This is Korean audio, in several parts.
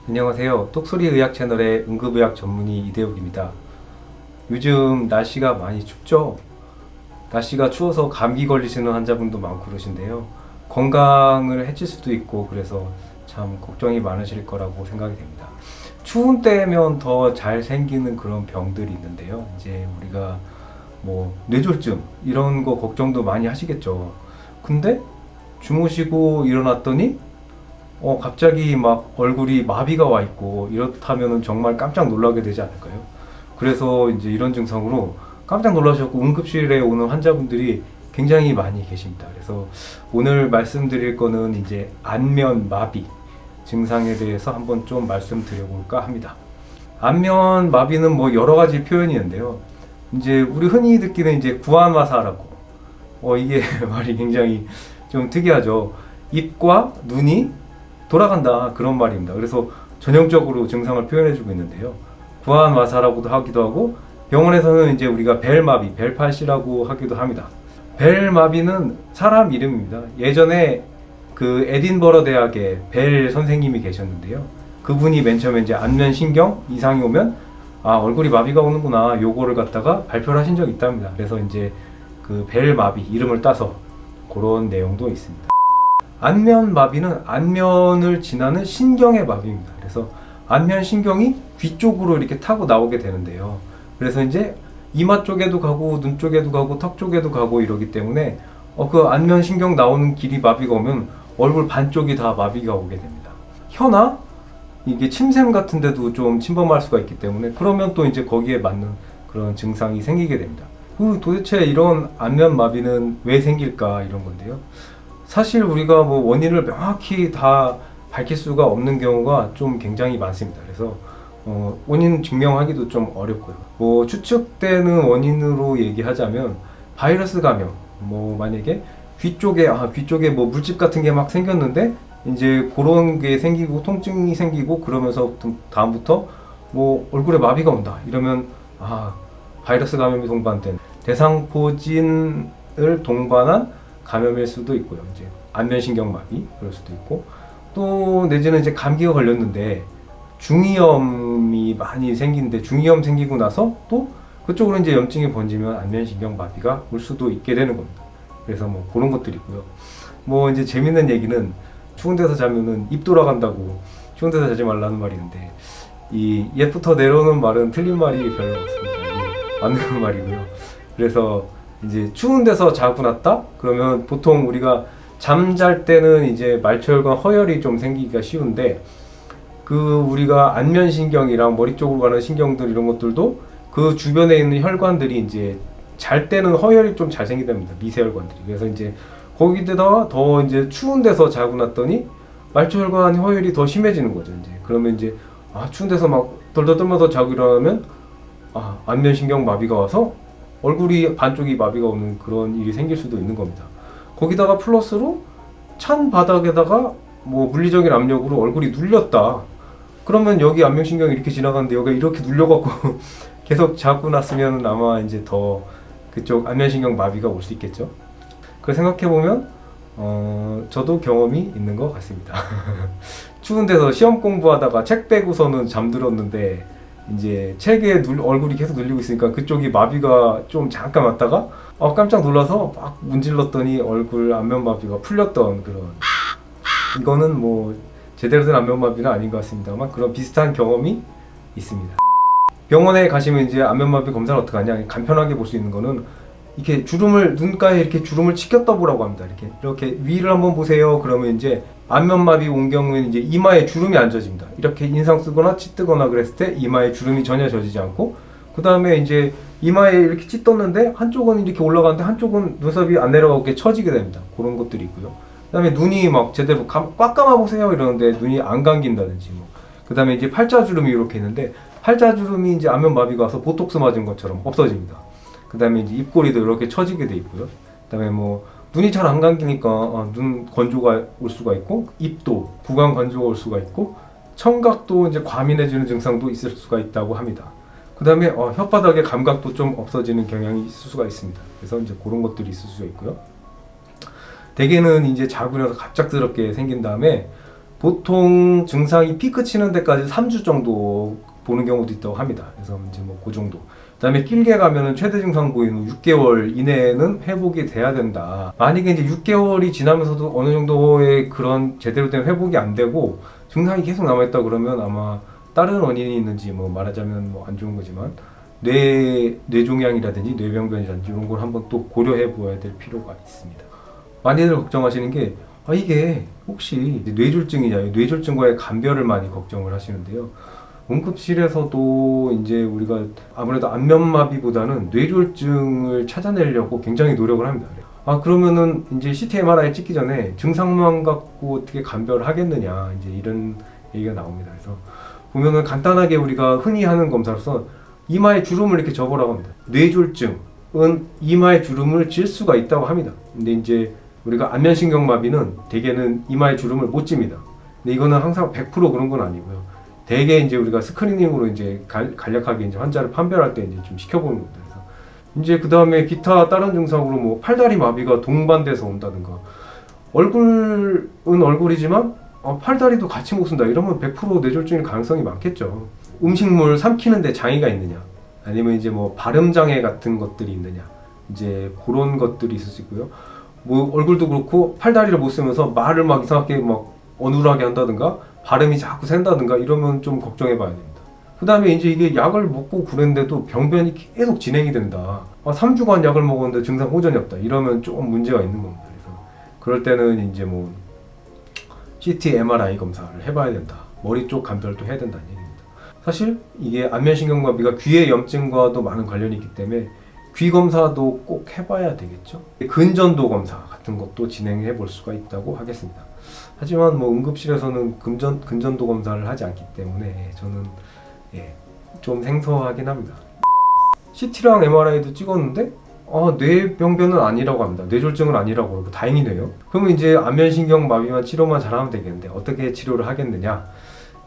안녕하세요. 똑소리 의학 채널의 응급의학 전문의 이대욱입니다. 요즘 날씨가 많이 춥죠? 날씨가 추워서 감기 걸리시는 환자분도 많고 그러신데요. 건강을 해칠 수도 있고 그래서 참 걱정이 많으실 거라고 생각이 됩니다. 추운 때면 더 잘 생기는 그런 병들이 있는데요. 이제 우리가 뭐 뇌졸중 이런 거 걱정도 많이 하시겠죠. 근데 주무시고 일어났더니 갑자기 막 얼굴이 마비가 와 있고 이렇다면은 정말 깜짝 놀라게 되지 않을까요? 그래서 이제 이런 증상으로 깜짝 놀라셨고 응급실에 오는 환자분들이 굉장히 많이 계십니다. 그래서 오늘 말씀드릴 거는 이제 안면 마비 증상에 대해서 한번 좀 말씀드려볼까 합니다. 안면 마비는 뭐 여러 가지 표현이 있는데요. 이제 우리 흔히 듣기는 이제 구안화사라고. 이게 말이 굉장히 좀 특이하죠. 입과 눈이 돌아간다 그런 말입니다. 그래서 전형적으로 증상을 표현해주고 있는데요. 구안화사라고도 하기도 하고 병원에서는 이제 우리가 벨마비, 벨팔시라고 하기도 합니다. 벨마비는 사람 이름입니다. 예전에 그 에딘버러 대학에 벨 선생님이 계셨는데요. 그분이 맨 처음에 이제 안면 신경 이상이 오면 얼굴이 마비가 오는구나 요거를 갖다가 발표를 하신 적이 있답니다. 그래서 이제 그 벨마비 이름을 따서 그런 내용도 있습니다. 안면 마비는 안면을 지나는 신경의 마비입니다. 그래서 안면 신경이 귀 쪽으로 이렇게 타고 나오게 되는데요. 그래서 이제 이마 쪽에도 가고 눈 쪽에도 가고 턱 쪽에도 가고 이러기 때문에 그 안면 신경 나오는 길이 마비가 오면 얼굴 반쪽이 다 마비가 오게 됩니다. 혀나 이게 침샘 같은 데도 좀 침범할 수가 있기 때문에 그러면 또 이제 거기에 맞는 그런 증상이 생기게 됩니다. 도대체 이런 안면 마비는 왜 생길까 이런 건데요. 사실 우리가 뭐 원인을 명확히 다 밝힐 수가 없는 경우가 좀 굉장히 많습니다. 그래서 원인 증명하기도 좀 어렵고요. 뭐 추측되는 원인으로 얘기하자면 바이러스 감염, 뭐 만약에 귀 쪽에 뭐 물집 같은 게 막 생겼는데 이제 그런 게 생기고 통증이 생기고 그러면서 다음부터 뭐 얼굴에 마비가 온다 이러면 바이러스 감염이 동반된 대상포진을 동반한 감염일 수도 있고요. 이제 안면신경마비 그럴 수도 있고 또 내지는 이제 감기가 걸렸는데 중이염이 많이 생기는데 중이염 생기고 나서 또 그쪽으로 이제 염증이 번지면 안면신경마비가 올 수도 있게 되는 겁니다. 그래서 뭐 그런 것들이고요. 뭐 이제 재밌는 얘기는 추운 데서 자면은 입 돌아간다고 추운 데서 자지 말라는 말이 있는데 이 옛부터 내려오는 말은 틀린 말이 별로 없습니다. 이게 맞는 말이고요. 그래서 이제 추운 데서 자고 났다? 그러면 보통 우리가 잠잘 때는 이제 말초혈관 허혈이 좀 생기기가 쉬운데 우리가 안면신경이랑 머리 쪽으로 가는 신경들 이런 것들도 그 주변에 있는 혈관들이 이제 잘 때는 허혈이 좀 잘 생긴답니다. 미세혈관들이. 그래서 이제 거기다가 더 이제 추운 데서 자고 났더니 말초혈관 허혈이 더 심해지는 거죠. 이제 그러면 이제 추운 데서 막 덜덜 떨면서 자고 일어나면 안면신경 마비가 와서 얼굴이 반쪽이 마비가 오는 그런 일이 생길 수도 있는 겁니다. 거기다가 플러스로 찬 바닥에다가 뭐 물리적인 압력으로 얼굴이 눌렸다. 그러면 여기 안면신경이 이렇게 지나가는데 여기가 이렇게 눌려갖고 계속 자고 났으면 아마 이제 더 그쪽 안면신경 마비가 올 수 있겠죠. 그래서 생각해보면 저도 경험이 있는 것 같습니다. 추운 데서 시험 공부하다가 책 빼고서는 잠들었는데 이제 책에 얼굴이 계속 눌리고 있으니까 그쪽이 마비가 좀 잠깐 왔다가 깜짝 놀라서 막 문질렀더니 얼굴 안면마비가 풀렸던 그런 이거는 뭐 제대로 된 안면마비는 아닌 것 같습니다만 그런 비슷한 경험이 있습니다. 병원에 가시면 이제 안면마비 검사를 어떻게 하냐 간편하게 볼 수 있는 거는 이렇게 눈가에 이렇게 주름을 치켜 떠보라고 합니다. 이렇게 위를 한번 보세요. 그러면 이제 안면마비 온 경우에는 이제 이마에 주름이 안 젖습니다. 이렇게 인상 쓰거나 치 뜨거나 그랬을 때 이마에 주름이 전혀 젖이지 않고 그 다음에 이제 이마에 이렇게 치 떴는데 한쪽은 이렇게 올라가는데 한쪽은 눈썹이 안 내려가고 이렇게 처지게 됩니다. 그런 것들이 있고요. 그 다음에 눈이 막 제대로 꽉 감아보세요 이러는데 눈이 안 감긴다든지 그 다음에 이제 팔자주름이 이렇게 있는데 팔자주름이 이제 안면마비가 와서 보톡스 맞은 것처럼 없어집니다. 그 다음에 이제 입꼬리도 이렇게 처지게 돼 있고요. 그 다음에 뭐 눈이 잘 안 감기니까 눈 건조가 올 수가 있고 입도 구강 건조가 올 수가 있고 청각도 이제 과민해지는 증상도 있을 수가 있다고 합니다. 그 다음에 혓바닥의 감각도 좀 없어지는 경향이 있을 수가 있습니다. 그래서 이제 그런 것들이 있을 수가 있고요. 대개는 이제 자고 나서 갑작스럽게 생긴 다음에 보통 증상이 피크 치는 데까지 3주 정도 보는 경우도 있다고 합니다. 그래서 이제 뭐 그 정도. 그다음에 길게 가면은 최대 증상 보이는 6개월 이내에는 회복이 돼야 된다. 만약에 이제 6개월이 지나면서도 어느 정도의 그런 제대로 된 회복이 안 되고 증상이 계속 남아있다 그러면 아마 다른 원인이 있는지 뭐 말하자면 뭐 안 좋은 거지만 뇌종양이라든지 뇌병변이라든지 이런 걸 한번 또 고려해 보아야 될 필요가 있습니다. 많이들 걱정하시는 게 이게 혹시 뇌졸중이냐, 뇌졸중과의 감별을 많이 걱정을 하시는데요. 응급실에서도 이제 우리가 아무래도 안면마비보다는 뇌졸중을 찾아내려고 굉장히 노력을 합니다. 그러면은 이제 CT, MRI 찍기 전에 증상만 갖고 어떻게 감별을 하겠느냐, 이제 이런 얘기가 나옵니다. 그래서 보면은 간단하게 우리가 흔히 하는 검사로서 이마에 주름을 이렇게 접으라고 합니다. 뇌졸중은 이마에 주름을 질 수가 있다고 합니다. 근데 이제 우리가 안면신경마비는 대개는 이마에 주름을 못 집니다. 근데 이거는 항상 100% 그런 건 아니고요. 대개 이제 우리가 스크리닝으로 이제 간략하게 이제 환자를 판별할 때 이제 좀 시켜보는 겁니다. 그래서 이제 그 다음에 기타 다른 증상으로 뭐 팔다리 마비가 동반돼서 온다든가, 얼굴은 얼굴이지만 팔다리도 같이 못 쓴다 이러면 100% 뇌졸중일 가능성이 많겠죠. 음식물 삼키는데 장애가 있느냐, 아니면 이제 뭐 발음 장애 같은 것들이 있느냐, 이제 그런 것들이 있을 수 있고요. 뭐 얼굴도 그렇고 팔다리를 못 쓰면서 말을 막 이상하게 막 어눌하게 한다든가 발음이 자꾸 샌다든가 이러면 좀 걱정해 봐야 됩니다. 그 다음에 이제 이게 약을 먹고 그랬는데도 병변이 계속 진행이 된다. 3주간 약을 먹었는데 증상 호전이 없다. 이러면 조금 문제가 있는 겁니다. 그래서 그럴 때는 이제 뭐 CT, MRI 검사를 해봐야 된다. 머리 쪽 감별도 해야 된다는 얘기입니다. 사실 이게 안면신경마비가 귀의 염증과도 많은 관련이 있기 때문에 귀 검사도 꼭 해봐야 되겠죠. 근전도 검사 같은 것도 진행해 볼 수가 있다고 하겠습니다. 하지만 뭐 응급실에서는 근전도 검사를 하지 않기 때문에 저는 좀 생소하긴 합니다. CT랑 MRI도 찍었는데 뇌병변은 아니라고 합니다. 뇌졸중은 아니라고 그러고 다행이네요. 그러면 이제 안면신경마비만 치료만 잘하면 되겠는데 어떻게 치료를 하겠느냐?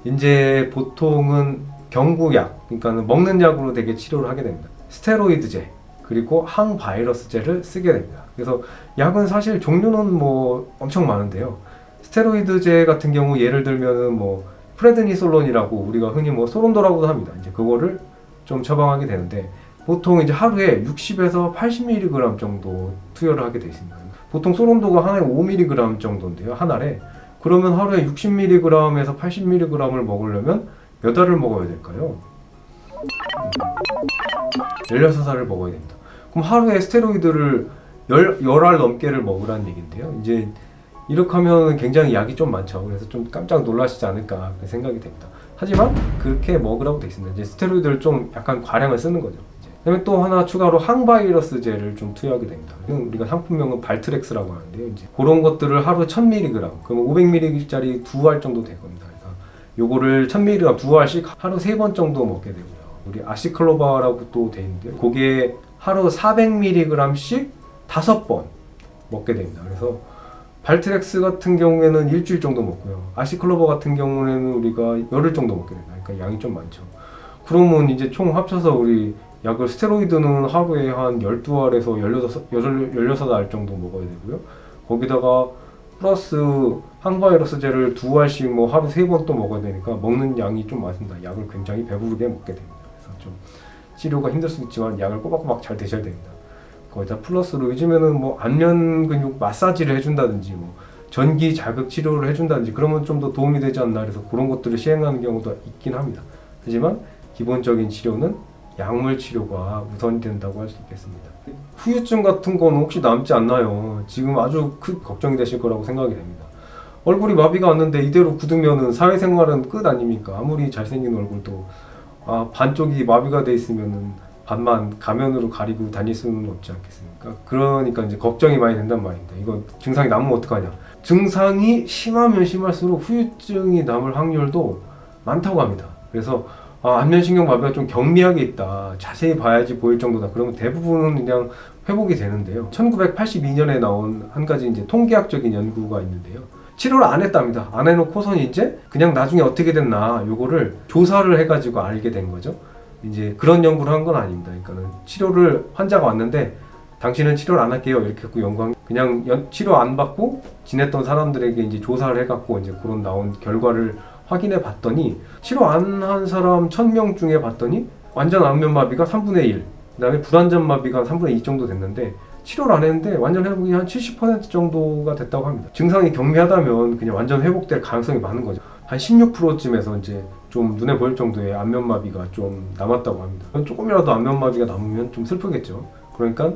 이제 보통은 경구약, 그러니까 먹는 약으로 되게 치료를 하게 됩니다. 스테로이드제 그리고 항바이러스제를 쓰게 됩니다. 그래서 약은 사실 종류는 뭐 엄청 많은데요. 스테로이드제 같은 경우 예를 들면은 뭐 프레드니솔론이라고 우리가 흔히 뭐 소론도라고도 합니다. 이제 그거를 좀 처방하게 되는데 보통 이제 하루에 60에서 80mg 정도 투여를 하게 되어 있습니다. 보통 소론도가 하나에 5mg 정도인데요. 한 알에. 그러면 하루에 60mg에서 80mg을 먹으려면 몇 알을 먹어야 될까요? 16알을 먹어야 됩니다. 그럼 하루에 스테로이드를 10알 넘게를 먹으라는 얘기인데요. 이제 이렇게 하면 굉장히 약이 좀 많죠. 그래서 좀 깜짝 놀라시지 않을까 생각이 됩니다. 하지만 그렇게 먹으라고 되어 있습니다. 이제 스테로이드를 좀 약간 과량을 쓰는 거죠. 그다음에 또 하나 추가로 항바이러스제를 좀 투여하게 됩니다. 우리가 상품명은 발트렉스라고 하는데요. 이제 그런 것들을 하루 1000mg, 그러면 500mg짜리 2알 정도 될 겁니다. 그래서 요거를 1000mg 2알씩 하루 3번 정도 먹게 되고요. 우리 아시클로바라고 또 돼 있는데요. 그게 하루 400mg씩 5번 먹게 됩니다. 그래서 발트렉스 같은 경우에는 일주일 정도 먹고요. 아시클로바 같은 경우에는 우리가 열흘 정도 먹게 됩니다. 그러니까 양이 좀 많죠. 그러면 이제 총 합쳐서 우리 약을 스테로이드는 하루에 한 12알에서 16알 정도 먹어야 되고요. 거기다가 플러스 항바이러스제를 2알씩 뭐 하루 3번 또 먹어야 되니까 먹는 양이 좀 많습니다. 약을 굉장히 배부르게 먹게 됩니다. 그래서 좀 치료가 힘들 수 있지만 약을 꼬박꼬박 잘 드셔야 됩니다. 거기다 플러스로 요즘에는 뭐 안면 근육 마사지를 해준다든지 뭐 전기 자극 치료를 해준다든지 그러면 좀 더 도움이 되지 않나, 그래서 그런 것들을 시행하는 경우도 있긴 합니다. 하지만 기본적인 치료는 약물 치료가 우선이 된다고 할 수 있겠습니다. 후유증 같은 건 혹시 남지 않나요? 지금 아주 큰 걱정이 되실 거라고 생각이 됩니다. 얼굴이 마비가 왔는데 이대로 굳으면은 사회생활은 끝 아닙니까? 아무리 잘생긴 얼굴도 반쪽이 마비가 돼 있으면은 반만 가면으로 가리고 다닐 수는 없지 않겠습니까? 그러니까 이제 걱정이 많이 된단 말입니다. 이거 증상이 남으면 어떡하냐? 증상이 심하면 심할수록 후유증이 남을 확률도 많다고 합니다. 그래서 안면신경마비가 좀 경미하게 있다, 자세히 봐야지 보일 정도다, 그러면 대부분은 그냥 회복이 되는데요. 1982년에 나온 한 가지 이제 통계학적인 연구가 있는데요. 치료를 안 했답니다. 안 해놓고선 이제 그냥 나중에 어떻게 됐나 요거를 조사를 해가지고 알게 된 거죠. 이제 그런 연구를 한 건 아닙니다. 그러니까는 치료를 환자가 왔는데 당신은 치료를 안 할게요 이렇게 했고 영광 그냥 치료 안 받고 지냈던 사람들에게 이제 조사를 해갖고 이제 그런 나온 결과를 확인해 봤더니 치료 안 한 사람 1000명 중에 봤더니 완전 안면마비가 3분의 1, 그다음에 불완전마비가 3분의 2 정도 됐는데 치료를 안 했는데 완전 회복이 한 70% 정도가 됐다고 합니다. 증상이 경미하다면 그냥 완전 회복될 가능성이 많은 거죠. 한 16%쯤에서 이제 좀 눈에 보일 정도의 안면마비가 좀 남았다고 합니다. 조금이라도 안면마비가 남으면 좀 슬프겠죠. 그러니까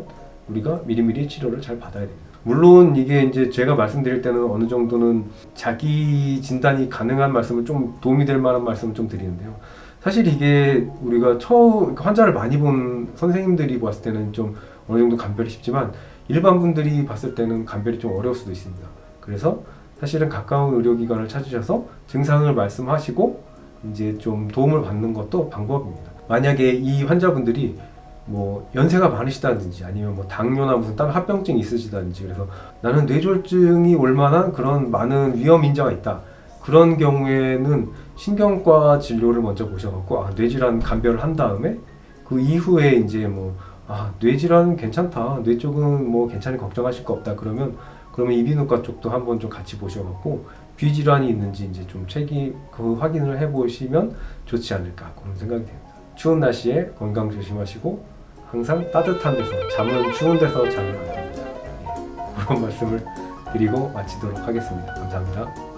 우리가 미리미리 치료를 잘 받아야 됩니다. 물론 이게 이제 제가 말씀드릴 때는 어느 정도는 자기 진단이 가능한 말씀을 좀 도움이 될 만한 말씀을 좀 드리는데요. 사실 이게 우리가 처음 환자를 많이 본 선생님들이 봤을 때는 좀 어느 정도 감별이 쉽지만 일반 분들이 봤을 때는 감별이 좀 어려울 수도 있습니다. 그래서 사실은 가까운 의료기관을 찾으셔서 증상을 말씀하시고 이제 좀 도움을 받는 것도 방법입니다. 만약에 이 환자분들이 뭐 연세가 많으시다든지 아니면 뭐 당뇨나 무슨 다른 합병증이 있으시다든지 그래서 나는 뇌졸중이 올 만한 그런 많은 위험 인자가 있다. 그런 경우에는 신경과 진료를 먼저 보셔갖고 뇌질환 감별을 한 다음에 그 이후에 이제 뭐 뇌질환은 괜찮다. 뇌 쪽은 뭐 괜찮이 걱정하실 거 없다. 그러면 이비인후과 쪽도 한번 좀 같이 보셔갖고 비질환이 있는지 이제 좀 그 확인을 해보시면 좋지 않을까 그런 생각이 됩니다. 추운 날씨에 건강 조심하시고 항상 따뜻한 데서 잠은 추운 데서 자면 안 됩니다. 그런 말씀을 드리고 마치도록 하겠습니다. 감사합니다.